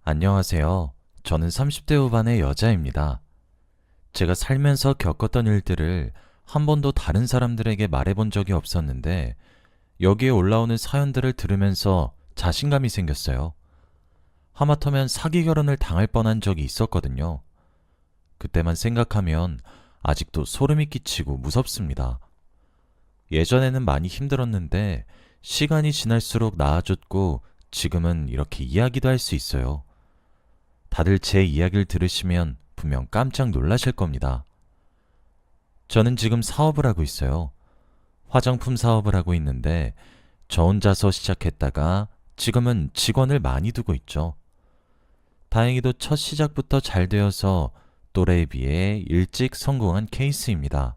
안녕하세요. 저는 30대 후반의 여자입니다. 제가 살면서 겪었던 일들을 한 번도 다른 사람들에게 말해본 적이 없었는데 여기에 올라오는 사연들을 들으면서 자신감이 생겼어요. 하마터면 사기 결혼을 당할 뻔한 적이 있었거든요. 그때만 생각하면 아직도 소름이 끼치고 무섭습니다. 예전에는 많이 힘들었는데 시간이 지날수록 나아졌고 지금은 이렇게 이야기도 할 수 있어요. 다들 제 이야기를 들으시면 분명 깜짝 놀라실 겁니다. 저는 지금 사업을 하고 있어요. 화장품 사업을 하고 있는데 저 혼자서 시작했다가 지금은 직원을 많이 두고 있죠. 다행히도 첫 시작부터 잘 되어서 또래에 비해 일찍 성공한 케이스입니다.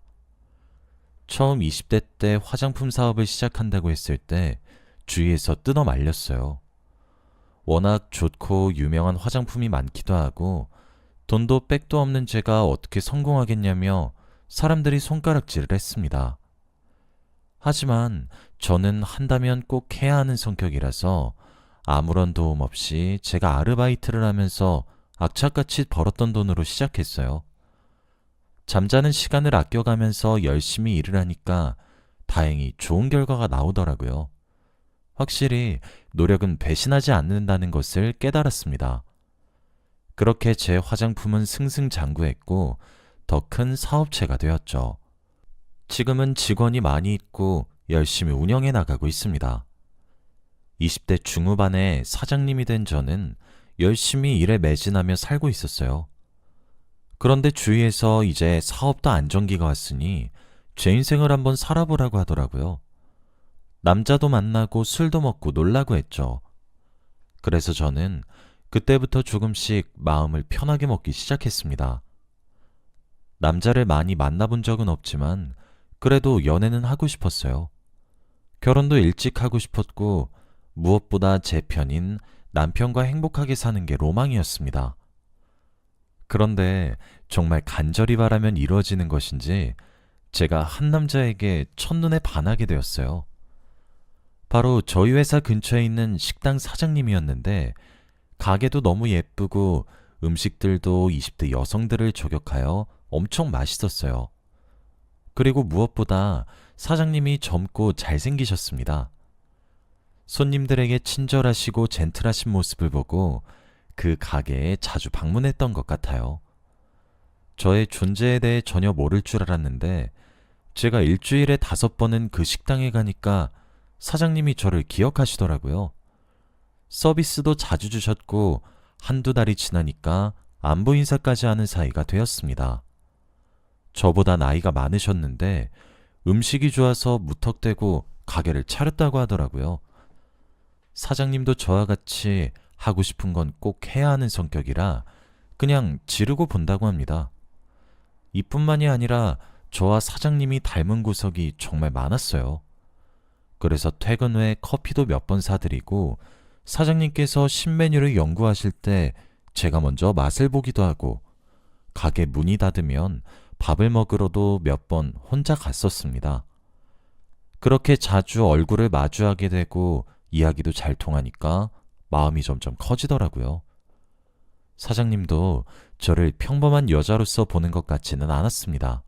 처음 20대 때 화장품 사업을 시작한다고 했을 때 주위에서 뜯어 말렸어요. 워낙 좋고 유명한 화장품이 많기도 하고 돈도 백도 없는 제가 어떻게 성공하겠냐며 사람들이 손가락질을 했습니다. 하지만 저는 한다면 꼭 해야 하는 성격이라서 아무런 도움 없이 제가 아르바이트를 하면서 악착같이 벌었던 돈으로 시작했어요. 잠자는 시간을 아껴가면서 열심히 일을 하니까 다행히 좋은 결과가 나오더라고요. 확실히 노력은 배신하지 않는다는 것을 깨달았습니다. 그렇게 제 화장품은 승승장구했고 더 큰 사업체가 되었죠. 지금은 직원이 많이 있고 열심히 운영해 나가고 있습니다. 20대 중후반에 사장님이 된 저는 열심히 일에 매진하며 살고 있었어요. 그런데 주위에서 이제 사업도 안정기가 왔으니 제 인생을 한번 살아보라고 하더라고요. 남자도 만나고 술도 먹고 놀라고 했죠. 그래서 저는 그때부터 조금씩 마음을 편하게 먹기 시작했습니다. 남자를 많이 만나본 적은 없지만 그래도 연애는 하고 싶었어요. 결혼도 일찍 하고 싶었고 무엇보다 제 편인 남편과 행복하게 사는 게 로망이었습니다. 그런데 정말 간절히 바라면 이루어지는 것인지 제가 한 남자에게 첫눈에 반하게 되었어요. 바로 저희 회사 근처에 있는 식당 사장님이었는데 가게도 너무 예쁘고 음식들도 20대 여성들을 저격하여 엄청 맛있었어요. 그리고 무엇보다 사장님이 젊고 잘생기셨습니다. 손님들에게 친절하시고 젠틀하신 모습을 보고 그 가게에 자주 방문했던 것 같아요. 저의 존재에 대해 전혀 모를 줄 알았는데 제가 일주일에 5번은 그 식당에 가니까 사장님이 저를 기억하시더라고요. 서비스도 자주 주셨고 한두 달이 지나니까 안부 인사까지 하는 사이가 되었습니다. 저보다 나이가 많으셨는데 음식이 좋아서 무턱대고 가게를 차렸다고 하더라고요. 사장님도 저와 같이 하고 싶은 건 꼭 해야 하는 성격이라 그냥 지르고 본다고 합니다. 이뿐만이 아니라 저와 사장님이 닮은 구석이 정말 많았어요. 그래서 퇴근 후에 커피도 몇 번 사드리고 사장님께서 신메뉴를 연구하실 때 제가 먼저 맛을 보기도 하고 가게 문이 닫으면 밥을 먹으러도 몇 번 혼자 갔었습니다. 그렇게 자주 얼굴을 마주하게 되고 이야기도 잘 통하니까 마음이 점점 커지더라고요. 사장님도 저를 평범한 여자로서 보는 것 같지는 않았습니다.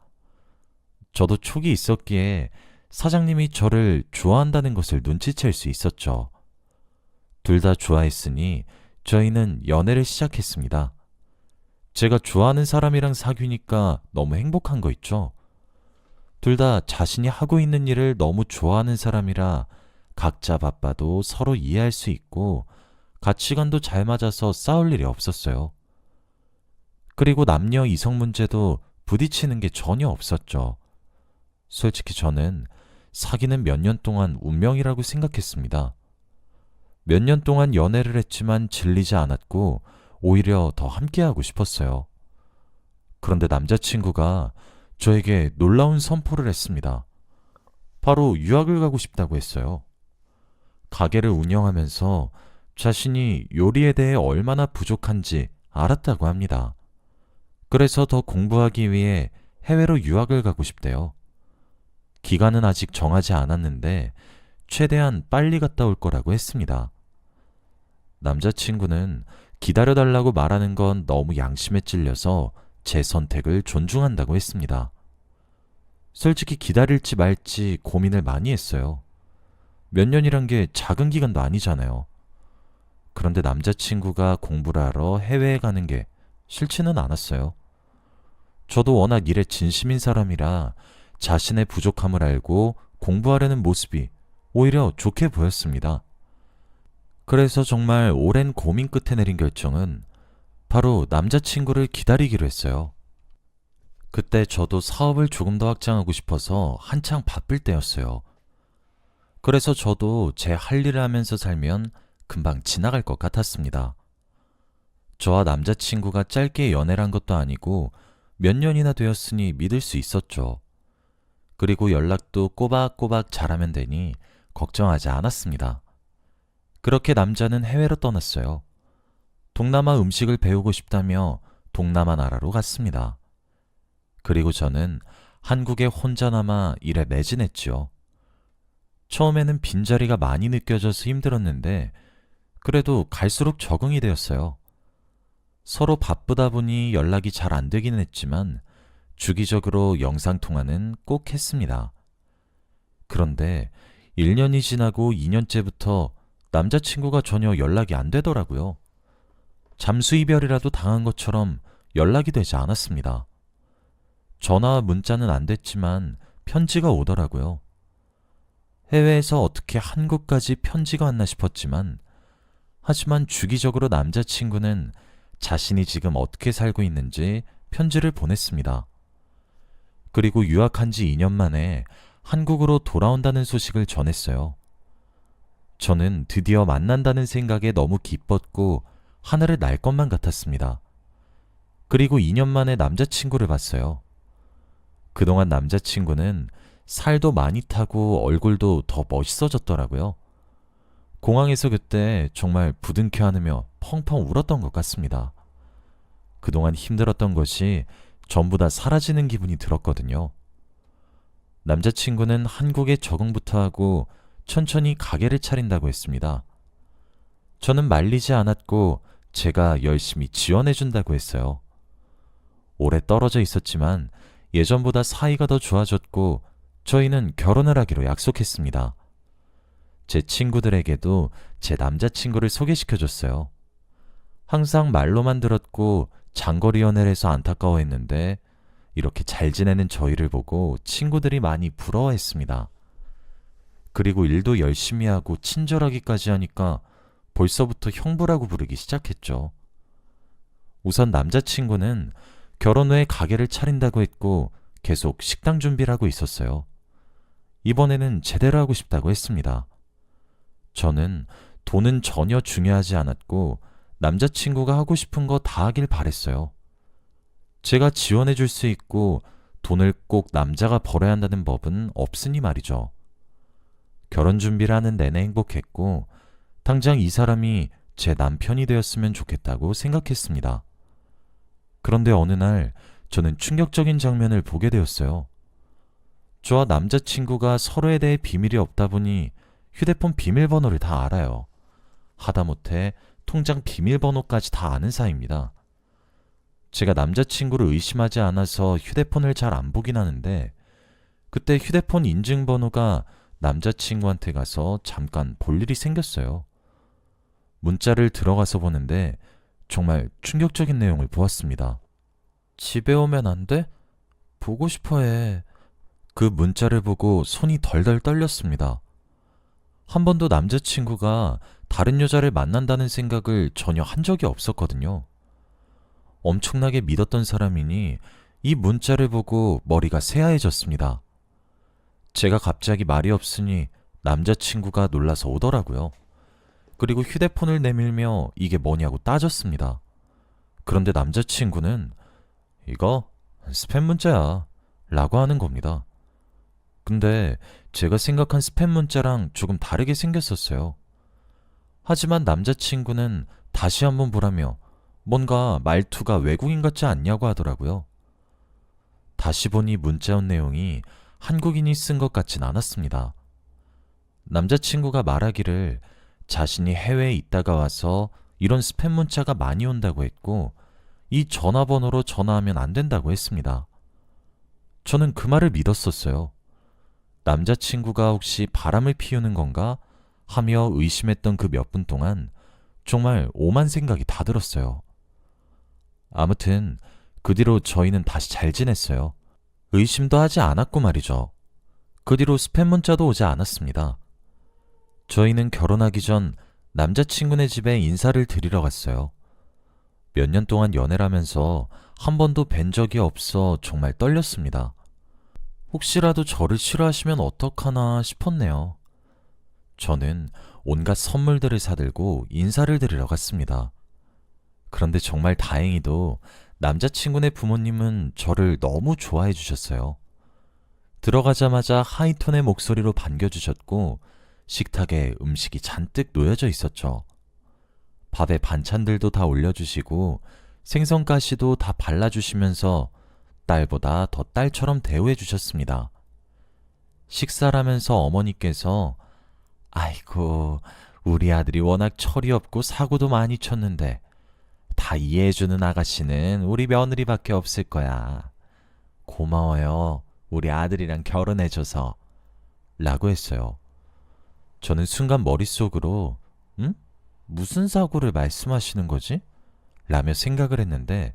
저도 촉이 있었기에 사장님이 저를 좋아한다는 것을 눈치챌 수 있었죠. 둘 다 좋아했으니 저희는 연애를 시작했습니다. 제가 좋아하는 사람이랑 사귀니까 너무 행복한 거 있죠? 둘 다 자신이 하고 있는 일을 너무 좋아하는 사람이라 각자 바빠도 서로 이해할 수 있고 가치관도 잘 맞아서 싸울 일이 없었어요. 그리고 남녀 이성 문제도 부딪히는 게 전혀 없었죠. 솔직히 저는 사귀는 몇 년 동안 운명이라고 생각했습니다. 몇 년 동안 연애를 했지만 질리지 않았고 오히려 더 함께하고 싶었어요. 그런데 남자친구가 저에게 놀라운 선포를 했습니다. 바로 유학을 가고 싶다고 했어요. 가게를 운영하면서 자신이 요리에 대해 얼마나 부족한지 알았다고 합니다. 그래서 더 공부하기 위해 해외로 유학을 가고 싶대요. 기간은 아직 정하지 않았는데 최대한 빨리 갔다 올 거라고 했습니다. 남자친구는 기다려달라고 말하는 건 너무 양심에 찔려서 제 선택을 존중한다고 했습니다. 솔직히 기다릴지 말지 고민을 많이 했어요. 몇 년이란 게 작은 기간도 아니잖아요. 그런데 남자친구가 공부를 하러 해외에 가는 게 싫지는 않았어요. 저도 워낙 일에 진심인 사람이라 자신의 부족함을 알고 공부하려는 모습이 오히려 좋게 보였습니다. 그래서 정말 오랜 고민 끝에 내린 결정은 바로 남자친구를 기다리기로 했어요. 그때 저도 사업을 조금 더 확장하고 싶어서 한창 바쁠 때였어요. 그래서 저도 제 할 일을 하면서 살면 금방 지나갈 것 같았습니다. 저와 남자친구가 짧게 연애를 한 것도 아니고 몇 년이나 되었으니 믿을 수 있었죠. 그리고 연락도 꼬박꼬박 잘하면 되니 걱정하지 않았습니다. 그렇게 남자는 해외로 떠났어요. 동남아 음식을 배우고 싶다며 동남아 나라로 갔습니다. 그리고 저는 한국에 혼자 남아 일에 매진했지요. 처음에는 빈자리가 많이 느껴져서 힘들었는데 그래도 갈수록 적응이 되었어요. 서로 바쁘다 보니 연락이 잘 안 되기는 했지만 주기적으로 영상통화는 꼭 했습니다. 그런데 1년이 지나고 2년째부터 남자친구가 전혀 연락이 안 되더라고요. 잠수이별이라도 당한 것처럼 연락이 되지 않았습니다. 전화와 문자는 안 됐지만 편지가 오더라고요. 해외에서 어떻게 한국까지 편지가 왔나 싶었지만 하지만 주기적으로 남자친구는 자신이 지금 어떻게 살고 있는지 편지를 보냈습니다. 그리고 유학한 지 2년 만에 한국으로 돌아온다는 소식을 전했어요. 저는 드디어 만난다는 생각에 너무 기뻤고 하늘을 날 것만 같았습니다. 그리고 2년 만에 남자친구를 봤어요. 그동안 남자친구는 살도 많이 타고 얼굴도 더 멋있어졌더라고요. 공항에서 그때 정말 부둥켜 안으며 펑펑 울었던 것 같습니다. 그동안 힘들었던 것이 전부 다 사라지는 기분이 들었거든요. 남자친구는 한국에 적응부터 하고 천천히 가게를 차린다고 했습니다. 저는 말리지 않았고 제가 열심히 지원해준다고 했어요. 오래 떨어져 있었지만 예전보다 사이가 더 좋아졌고 저희는 결혼을 하기로 약속했습니다. 제 친구들에게도 제 남자친구를 소개시켜줬어요. 항상 말로만 들었고 장거리 연애를 해서 안타까워했는데 이렇게 잘 지내는 저희를 보고 친구들이 많이 부러워했습니다. 그리고 일도 열심히 하고 친절하기까지 하니까 벌써부터 형부라고 부르기 시작했죠. 우선 남자친구는 결혼 후에 가게를 차린다고 했고 계속 식당 준비를 하고 있었어요. 이번에는 제대로 하고 싶다고 했습니다. 저는 돈은 전혀 중요하지 않았고 남자친구가 하고 싶은 거 다 하길 바랬어요. 제가 지원해 줄 수 있고 돈을 꼭 남자가 벌어야 한다는 법은 없으니 말이죠. 결혼 준비를 하는 내내 행복했고 당장 이 사람이 제 남편이 되었으면 좋겠다고 생각했습니다. 그런데 어느 날 저는 충격적인 장면을 보게 되었어요. 저와 남자친구가 서로에 대해 비밀이 없다 보니 휴대폰 비밀번호를 다 알아요. 하다못해 통장 비밀번호까지 다 아는 사이입니다. 제가 남자친구를 의심하지 않아서 휴대폰을 잘 안 보긴 하는데 그때 휴대폰 인증번호가 남자친구한테 가서 잠깐 볼 일이 생겼어요. 문자를 들어가서 보는데 정말 충격적인 내용을 보았습니다. 집에 오면 안 돼? 보고 싶어 해. 그 문자를 보고 손이 덜덜 떨렸습니다. 한 번도 남자친구가 다른 여자를 만난다는 생각을 전혀 한 적이 없었거든요. 엄청나게 믿었던 사람이니 이 문자를 보고 머리가 새하얘졌습니다. 제가 갑자기 말이 없으니 남자친구가 놀라서 오더라고요. 그리고 휴대폰을 내밀며 이게 뭐냐고 따졌습니다. 그런데 남자친구는 이거 스팸 문자야 라고 하는 겁니다. 근데 제가 생각한 스팸 문자랑 조금 다르게 생겼었어요. 하지만 남자친구는 다시 한번 보라며 뭔가 말투가 외국인 같지 않냐고 하더라고요. 다시 보니 문자 온 내용이 한국인이 쓴 것 같진 않았습니다. 남자친구가 말하기를 자신이 해외에 있다가 와서 이런 스팸 문자가 많이 온다고 했고 이 전화번호로 전화하면 안 된다고 했습니다. 저는 그 말을 믿었었어요. 남자친구가 혹시 바람을 피우는 건가 하며 의심했던 그 몇 분 동안 정말 오만 생각이 다 들었어요. 아무튼 그 뒤로 저희는 다시 잘 지냈어요. 의심도 하지 않았고 말이죠. 그 뒤로 스팸 문자도 오지 않았습니다. 저희는 결혼하기 전 남자친구네 집에 인사를 드리러 갔어요. 몇 년 동안 연애를 하면서 한 번도 뵌 적이 없어 정말 떨렸습니다. 혹시라도 저를 싫어하시면 어떡하나 싶었네요. 저는 온갖 선물들을 사들고 인사를 드리러 갔습니다. 그런데 정말 다행히도 남자친구네 부모님은 저를 너무 좋아해 주셨어요. 들어가자마자 하이톤의 목소리로 반겨주셨고 식탁에 음식이 잔뜩 놓여져 있었죠. 밥에 반찬들도 다 올려주시고 생선가시도 다 발라주시면서 딸보다 더 딸처럼 대우해 주셨습니다. 식사를 하면서 어머니께서 아이고, 우리 아들이 워낙 철이 없고 사고도 많이 쳤는데 다 이해해주는 아가씨는 우리 며느리밖에 없을 거야. 고마워요. 우리 아들이랑 결혼해줘서. 라고 했어요. 저는 순간 머릿속으로 응? 무슨 사고를 말씀하시는 거지? 라며 생각을 했는데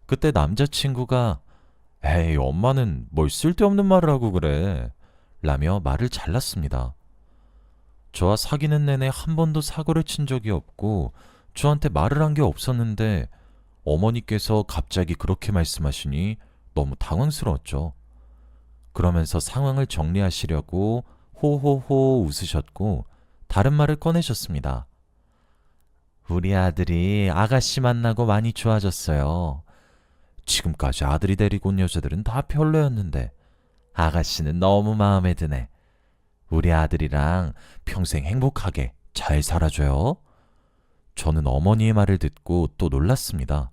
그때 남자친구가 에이, 엄마는 뭘 쓸데없는 말을 하고 그래. 라며 말을 잘랐습니다. 저와 사귀는 내내 한 번도 사고를 친 적이 없고 저한테 말을 한 게 없었는데 어머니께서 갑자기 그렇게 말씀하시니 너무 당황스러웠죠. 그러면서 상황을 정리하시려고 호호호 웃으셨고 다른 말을 꺼내셨습니다. 우리 아들이 아가씨 만나고 많이 좋아졌어요. 지금까지 아들이 데리고 온 여자들은 다 별로였는데 아가씨는 너무 마음에 드네. 우리 아들이랑 평생 행복하게 잘 살아줘요. 저는 어머니의 말을 듣고 또 놀랐습니다.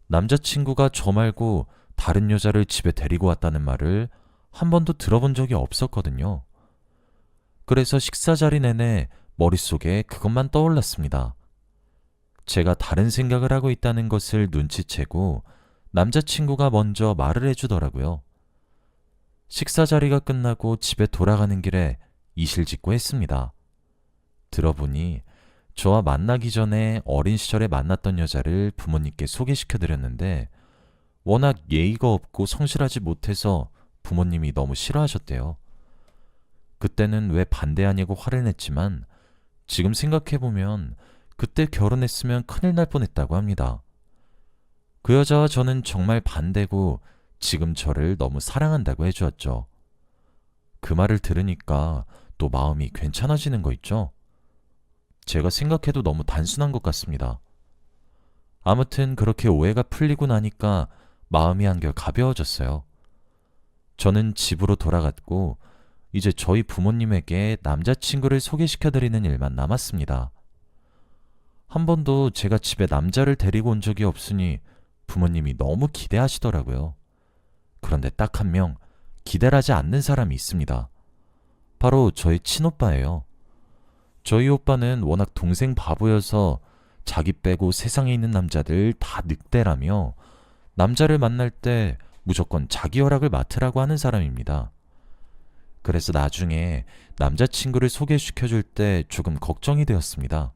남자친구가 저 말고 다른 여자를 집에 데리고 왔다는 말을 한 번도 들어본 적이 없었거든요. 그래서 식사 자리 내내 머릿속에 그것만 떠올랐습니다. 제가 다른 생각을 하고 있다는 것을 눈치채고 남자친구가 먼저 말을 해주더라고요. 식사 자리가 끝나고 집에 돌아가는 길에 이실직고 했습니다. 들어보니 저와 만나기 전에 어린 시절에 만났던 여자를 부모님께 소개시켜드렸는데 워낙 예의가 없고 성실하지 못해서 부모님이 너무 싫어하셨대요. 그때는 왜 반대하냐고 화를 냈지만 지금 생각해보면 그때 결혼했으면 큰일 날 뻔했다고 합니다. 그 여자와 저는 정말 반대고 지금 저를 너무 사랑한다고 해주었죠. 그 말을 들으니까 또 마음이 괜찮아지는 거 있죠? 제가 생각해도 너무 단순한 것 같습니다. 아무튼 그렇게 오해가 풀리고 나니까 마음이 한결 가벼워졌어요. 저는 집으로 돌아갔고 이제 저희 부모님에게 남자친구를 소개시켜드리는 일만 남았습니다. 한 번도 제가 집에 남자를 데리고 온 적이 없으니 부모님이 너무 기대하시더라고요. 그런데 딱 한 명 기대를 하지 않는 사람이 있습니다. 바로 저희 친오빠예요. 저희 오빠는 워낙 동생 바보여서 자기 빼고 세상에 있는 남자들 다 늑대라며 남자를 만날 때 무조건 자기 허락을 맡으라고 하는 사람입니다. 그래서 나중에 남자친구를 소개시켜줄 때 조금 걱정이 되었습니다.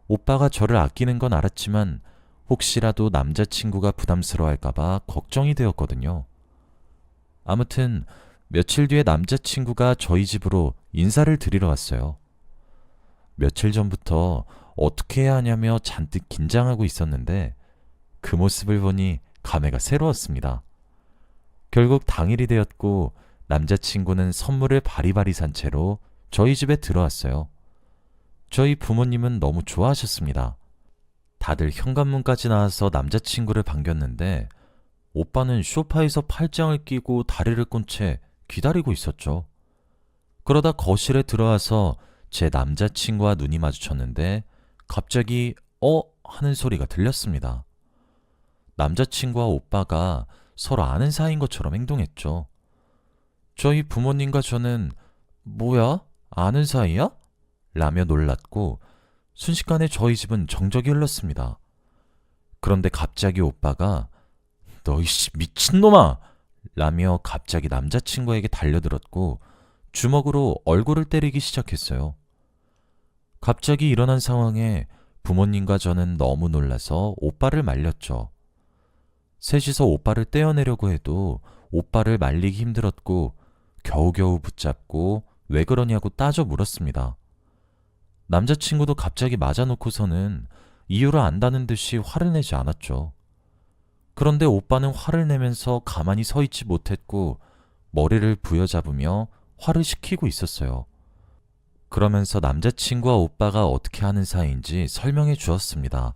오빠가 저를 아끼는 건 알았지만 혹시라도 남자친구가 부담스러워할까봐 걱정이 되었거든요. 아무튼 며칠 뒤에 남자친구가 저희 집으로 인사를 드리러 왔어요. 며칠 전부터 어떻게 해야 하냐며 잔뜩 긴장하고 있었는데 그 모습을 보니 감회가 새로웠습니다. 결국 당일이 되었고 남자친구는 선물을 바리바리 산 채로 저희 집에 들어왔어요. 저희 부모님은 너무 좋아하셨습니다. 다들 현관문까지 나와서 남자친구를 반겼는데 오빠는 소파에서 팔짱을 끼고 다리를 꼰 채 기다리고 있었죠. 그러다 거실에 들어와서 제 남자친구와 눈이 마주쳤는데 갑자기 하는 소리가 들렸습니다. 남자친구와 오빠가 서로 아는 사이인 것처럼 행동했죠. 저희 부모님과 저는 뭐야? 아는 사이야? 라며 놀랐고 순식간에 저희 집은 정적이 흘렀습니다. 그런데 갑자기 오빠가 "너 이씨 미친놈아!" 라며 갑자기 남자친구에게 달려들었고 주먹으로 얼굴을 때리기 시작했어요. 갑자기 일어난 상황에 부모님과 저는 너무 놀라서 오빠를 말렸죠. 셋이서 오빠를 떼어내려고 해도 오빠를 말리기 힘들었고 겨우겨우 붙잡고 왜 그러냐고 따져 물었습니다. 남자친구도 갑자기 맞아놓고서는 이유를 안다는 듯이 화를 내지 않았죠. 그런데 오빠는 화를 내면서 가만히 서 있지 못했고 머리를 부여잡으며 화를 식히고 있었어요. 그러면서 남자친구와 오빠가 어떻게 하는 사이인지 설명해 주었습니다.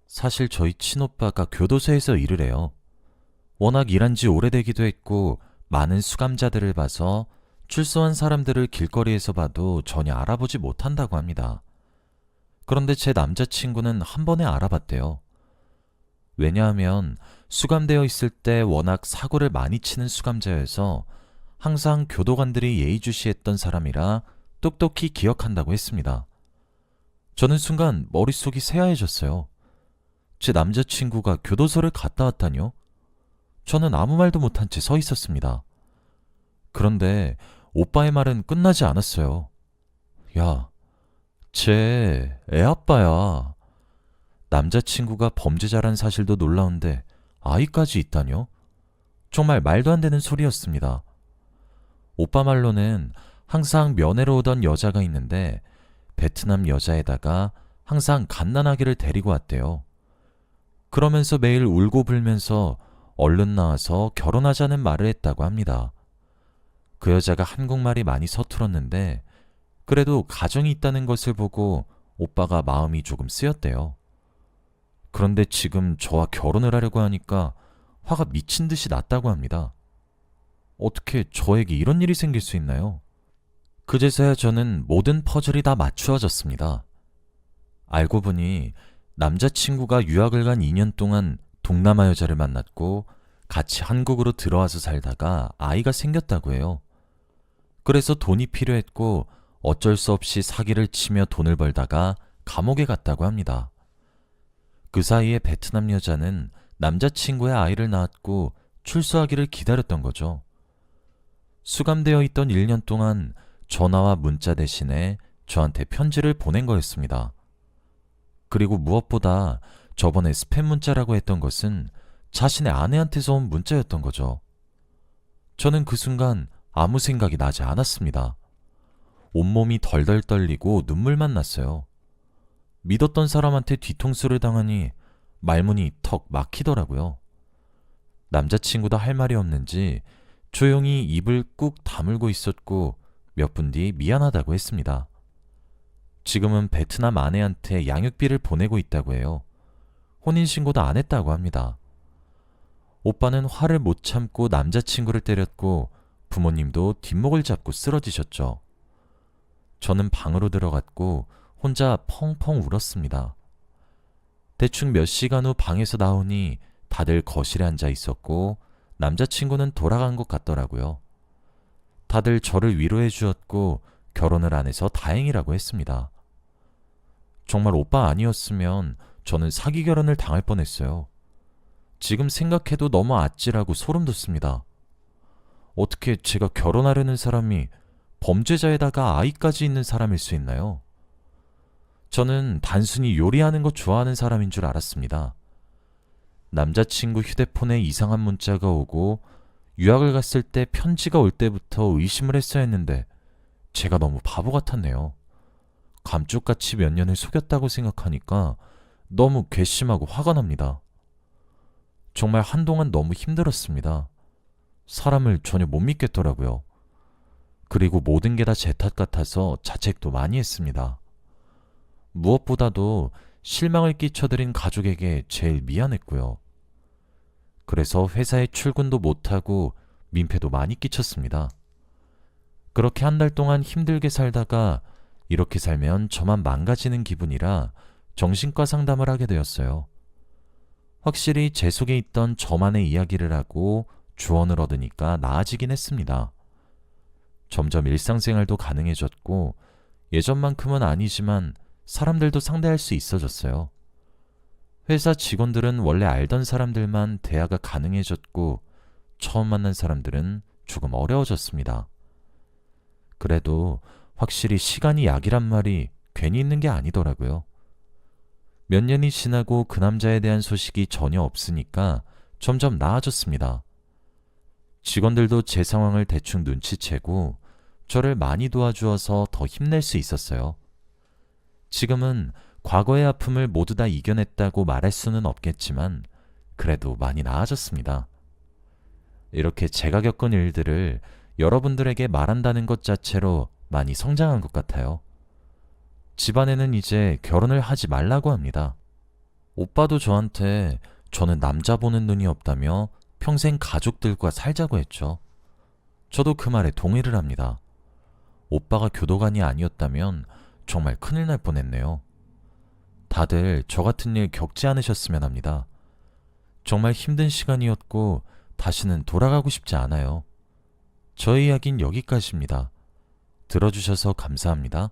사실 저희 친오빠가 교도소에서 일을 해요. 워낙 일한 지 오래되기도 했고 많은 수감자들을 봐서 출소한 사람들을 길거리에서 봐도 전혀 알아보지 못한다고 합니다. 그런데 제 남자친구는 한 번에 알아봤대요. 왜냐하면 수감되어 있을 때 워낙 사고를 많이 치는 수감자여서 항상 교도관들이 예의주시했던 사람이라 똑똑히 기억한다고 했습니다. 저는 순간 머릿속이 새하얘졌어요. 제 남자친구가 교도소를 갔다 왔다뇨? 저는 아무 말도 못한 채 서 있었습니다. 그런데 오빠의 말은 끝나지 않았어요. 야, 쟤 애아빠야. 남자친구가 범죄자란 사실도 놀라운데 아이까지 있다뇨? 정말 말도 안 되는 소리였습니다. 오빠 말로는 항상 면회로 오던 여자가 있는데 베트남 여자에다가 항상 갓난아기를 데리고 왔대요. 그러면서 매일 울고 불면서 얼른 나와서 결혼하자는 말을 했다고 합니다. 그 여자가 한국말이 많이 서툴었는데 그래도 가정이 있다는 것을 보고 오빠가 마음이 조금 쓰였대요. 그런데 지금 저와 결혼을 하려고 하니까 화가 미친 듯이 났다고 합니다. 어떻게 저에게 이런 일이 생길 수 있나요? 그제서야 저는 모든 퍼즐이 다 맞추어졌습니다. 알고 보니 남자친구가 유학을 간 2년 동안 동남아 여자를 만났고 같이 한국으로 들어와서 살다가 아이가 생겼다고 해요. 그래서 돈이 필요했고 어쩔 수 없이 사기를 치며 돈을 벌다가 감옥에 갔다고 합니다. 그 사이에 베트남 여자는 남자친구의 아이를 낳았고 출소하기를 기다렸던 거죠. 수감되어 있던 1년 동안 전화와 문자 대신에 저한테 편지를 보낸 거였습니다. 그리고 무엇보다 저번에 스팸 문자라고 했던 것은 자신의 아내한테서 온 문자였던 거죠. 저는 그 순간 아무 생각이 나지 않았습니다. 온몸이 덜덜 떨리고 눈물만 났어요. 믿었던 사람한테 뒤통수를 당하니 말문이 턱 막히더라고요. 남자친구도 할 말이 없는지 조용히 입을 꾹 다물고 있었고 몇 분 뒤 미안하다고 했습니다. 지금은 베트남 아내한테 양육비를 보내고 있다고 해요. 혼인신고도 안 했다고 합니다. 오빠는 화를 못 참고 남자친구를 때렸고 부모님도 뒷목을 잡고 쓰러지셨죠. 저는 방으로 들어갔고 혼자 펑펑 울었습니다. 대충 몇 시간 후 방에서 나오니 다들 거실에 앉아 있었고 남자친구는 돌아간 것 같더라고요. 다들 저를 위로해 주었고 결혼을 안 해서 다행이라고 했습니다. 정말 오빠 아니었으면 저는 사기 결혼을 당할 뻔했어요. 지금 생각해도 너무 아찔하고 소름 돋습니다. 어떻게 제가 결혼하려는 사람이 범죄자에다가 아이까지 있는 사람일 수 있나요? 저는 단순히 요리하는 거 좋아하는 사람인 줄 알았습니다. 남자친구 휴대폰에 이상한 문자가 오고 유학을 갔을 때 편지가 올 때부터 의심을 했어야 했는데 제가 너무 바보 같았네요. 감쪽같이 몇 년을 속였다고 생각하니까 너무 괘씸하고 화가 납니다. 정말 한동안 너무 힘들었습니다. 사람을 전혀 못 믿겠더라고요. 그리고 모든 게 다 제 탓 같아서 자책도 많이 했습니다. 무엇보다도 실망을 끼쳐드린 가족에게 제일 미안했고요. 그래서 회사에 출근도 못하고 민폐도 많이 끼쳤습니다. 그렇게 한 달 동안 힘들게 살다가 이렇게 살면 저만 망가지는 기분이라 정신과 상담을 하게 되었어요. 확실히 제 속에 있던 저만의 이야기를 하고 조언을 얻으니까 나아지긴 했습니다. 점점 일상생활도 가능해졌고 예전만큼은 아니지만 사람들도 상대할 수 있어졌어요. 회사 직원들은 원래 알던 사람들만 대화가 가능해졌고 처음 만난 사람들은 조금 어려워졌습니다. 그래도 확실히 시간이 약이란 말이 괜히 있는 게 아니더라고요. 몇 년이 지나고 그 남자에 대한 소식이 전혀 없으니까 점점 나아졌습니다. 직원들도 제 상황을 대충 눈치채고 저를 많이 도와주어서 더 힘낼 수 있었어요. 지금은 과거의 아픔을 모두 다 이겨냈다고 말할 수는 없겠지만 그래도 많이 나아졌습니다. 이렇게 제가 겪은 일들을 여러분들에게 말한다는 것 자체로 많이 성장한 것 같아요. 집안에는 이제 결혼을 하지 말라고 합니다. 오빠도 저한테 저는 남자 보는 눈이 없다며 평생 가족들과 살자고 했죠. 저도 그 말에 동의를 합니다. 오빠가 교도관이 아니었다면 정말 큰일 날 뻔했네요. 다들 저 같은 일 겪지 않으셨으면 합니다. 정말 힘든 시간이었고 다시는 돌아가고 싶지 않아요. 저의 이야기는 여기까지입니다. 들어주셔서 감사합니다.